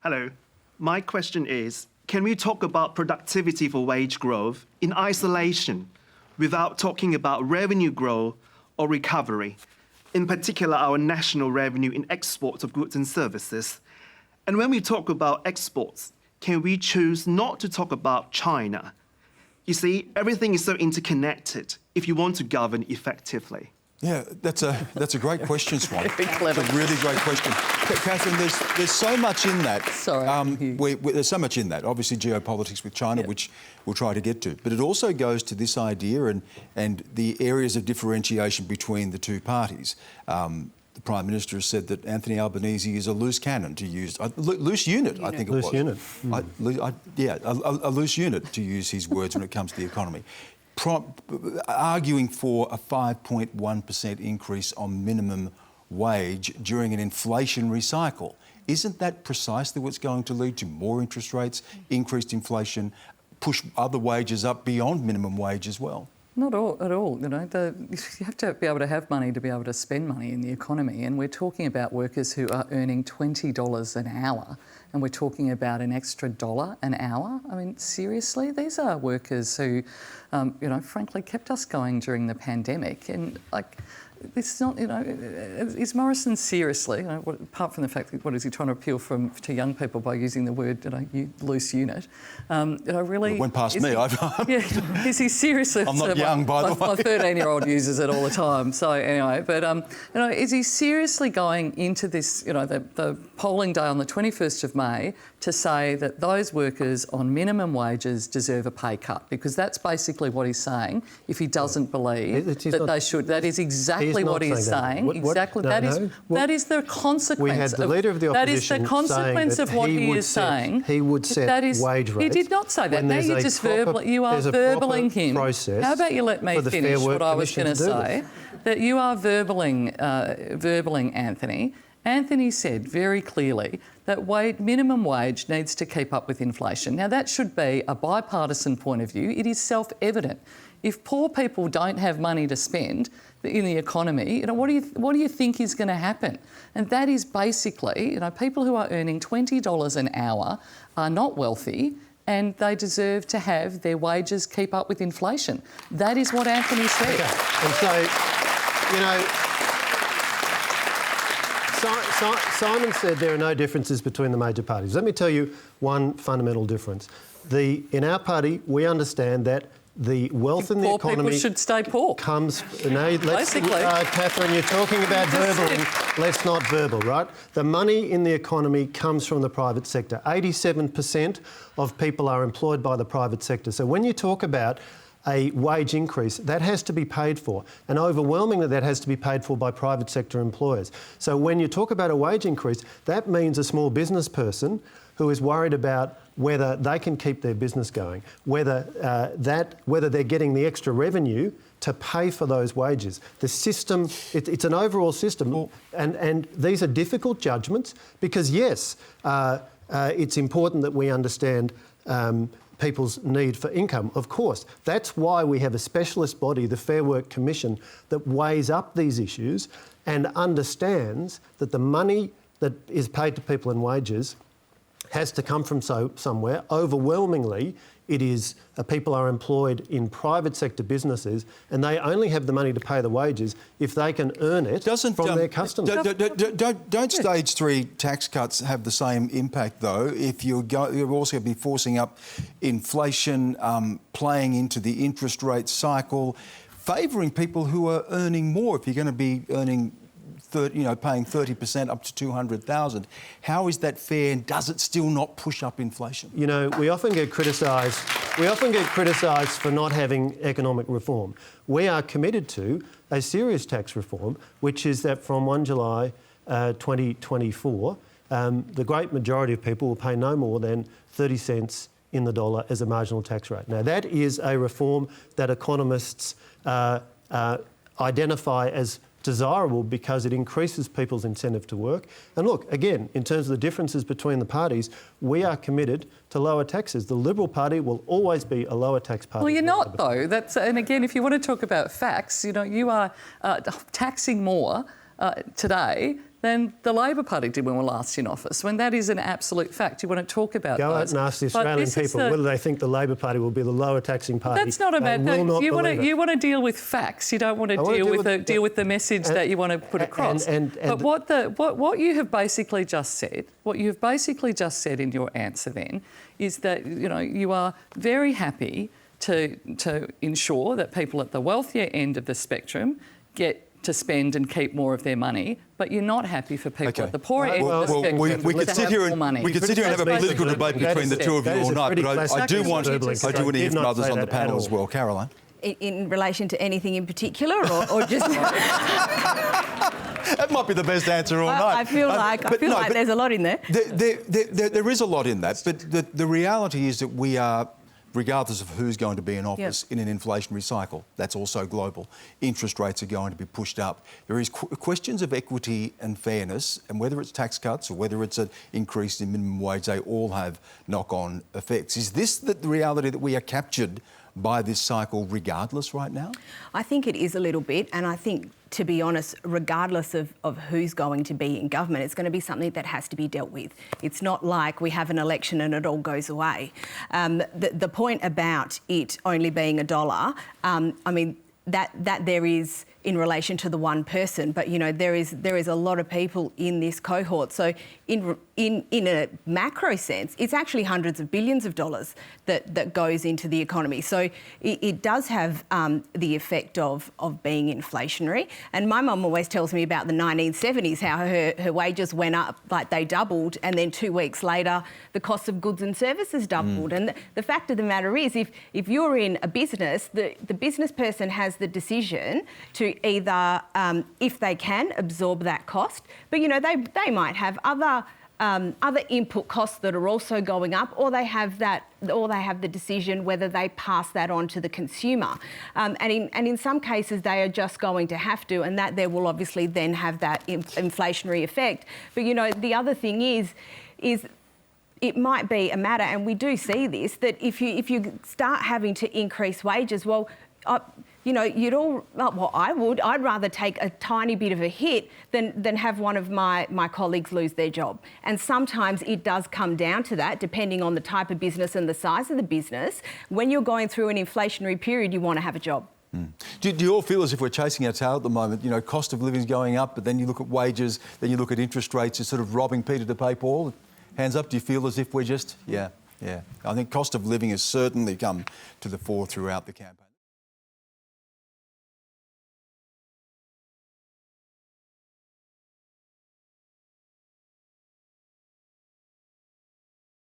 Hello. My question is, can we talk about productivity for wage growth in isolation without talking about revenue growth or recovery, in particular our national revenue in exports of goods and services? And when we talk about exports, can we choose not to talk about China? You see, everything is so interconnected if you want to govern effectively. Yeah, that's a great question, Swan. Very clever. It's a really great question. Catherine, there's so much in that. Sorry. There's so much in that. Obviously, geopolitics with China, which we'll try to get to. But it also goes to this idea and the areas of differentiation between the two parties. The Prime Minister has said that Anthony Albanese is a loose cannon, to use loose unit. I think it was. Loose unit. A loose unit, to use his words when it comes to the economy. Arguing for a 5.1% increase on minimum wage during an inflationary cycle. Isn't that precisely what's going to lead to more interest rates, increased inflation, push other wages up beyond minimum wage as well? Not at all. You know, you have to be able to have money to be able to spend money in the economy, and we're talking about workers who are earning $20 an hour, and we're talking about an extra $1 an hour. I mean, seriously, these are workers who, frankly, kept us going during the pandemic, and it's not, is Morrison seriously, apart from the fact that what is he trying to appeal to young people by using the word, loose unit, really... It went past me. Is he seriously... I'm not young, by the way. My 13-year-old uses it all the time. So anyway, but, is he seriously going into this, the polling day on the 21st of May to say that those workers on minimum wages deserve a pay cut? Because that's basically what he's saying, if he doesn't believe that they should. That is exactly what he's saying. That is the consequence. We had the leader of the opposition. That is the consequence of what he is saying. He would set wage rates. He did not say that. Now you just you are verbling him. How about you let me finish what I was going to say? That you are verbling Anthony. Anthony said very clearly that minimum wage needs to keep up with inflation. Now, that should be a bipartisan point of view. It is self-evident. If poor people don't have money to spend in the economy, what do you think is going to happen? And that is basically, people who are earning $20 an hour are not wealthy, and they deserve to have their wages keep up with inflation. That is what Anthony said. Okay. And so, Siimon said there are no differences between the major parties. Let me tell you one fundamental difference. In our party, we understand that the wealth in the economy... Poor people should stay poor. Basically. Catherine, you're talking about verbling. Let's not verbal, right? The money in the economy comes from the private sector. 87% of people are employed by the private sector. So when you talk about a wage increase, that has to be paid for. And overwhelmingly, that has to be paid for by private sector employers. So when you talk about a wage increase, that means a small business person who is worried about whether they can keep their business going, whether they're getting the extra revenue to pay for those wages. The system, it's an overall system, and these are difficult judgments because, yes, it's important that we understand people's need for income, of course. That's why we have a specialist body, the Fair Work Commission, that weighs up these issues and understands that the money that is paid to people in wages has to come from somewhere. Overwhelmingly, it is people are employed in private sector businesses, and they only have the money to pay the wages if they can earn it from their customers. Don't stage 3 tax cuts have the same impact, though, if you're also going to be forcing up inflation, playing into the interest rate cycle, favouring people who are earning more? If you're going to be earning paying 30% up to $200,000. How is that fair, and does it still not push up inflation? We often get criticised for not having economic reform. We are committed to a serious tax reform, which is that from 1 July 2024, the great majority of people will pay no more than 30 cents in the dollar as a marginal tax rate. Now, that is a reform that economists identify as desirable because it increases people's incentive to work. And look, again, in terms of the differences between the parties, we are committed to lower taxes. The Liberal Party will always be a lower tax party. Well, you're not, though. And again, if you want to talk about facts, you are taxing more today than the Labor Party did when we were last in office, when that is an absolute fact. You want to talk about Go those. out and ask the Australian people whether they think the Labor Party will be the lower taxing party. That's not about that. You want to deal with facts. You don't want to deal with the message that you want to put across. But what you have basically just said, in your answer then, is that you are very happy to ensure that people at the wealthier end of the spectrum get to spend and keep more of their money, but you're not happy for people at the poorer end of the spectrum we could sit here and have a political debate between the two of you all night, but I do want to hear from others on the panel as well. Caroline? In relation to anything in particular, or just... That might be the best answer all night. I feel like there's a lot in there. There is a lot in that, but the reality is that we are, regardless of who's going to be in office, in an inflationary cycle. That's also global. Interest rates are going to be pushed up. There is questions of equity and fairness, and whether it's tax cuts or whether it's an increase in minimum wage, they all have knock-on effects. Is this the reality that we are captured by this cycle regardless right now? I think it is a little bit, and I think, to be honest, regardless of who's going to be in government, it's going to be something that has to be dealt with. It's not like we have an election and it all goes away. The point about it only being $1, I mean, that there is in relation to the one person, but there is a lot of people in this cohort. So in a macro sense, it's actually hundreds of billions of dollars that goes into the economy. So it does have the effect of being inflationary. And my mum always tells me about the 1970s, how her wages went up, like they doubled, and then 2 weeks later the cost of goods and services doubled. And the fact of the matter is, if you're in a business, the business person has the decision to either, if they can, absorb that cost, but they might have other input costs that are also going up, or they have the decision whether they pass that on to the consumer. And in some cases they are just going to have to, and that there will obviously then have that inflationary effect. But the other thing is it might be a matter, and we do see this, that if you start having to increase wages, I'd rather take a tiny bit of a hit than have one of my colleagues lose their job. And sometimes it does come down to that, depending on the type of business and the size of the business. When you're going through an inflationary period, you want to have a job. Do you all feel as if we're chasing our tail at the moment? Cost of living is going up, but then you look at wages, then you look at interest rates, it's sort of robbing Peter to pay Paul. Hands up, do you feel as if we're just... Yeah. I think cost of living has certainly come to the fore throughout the campaign.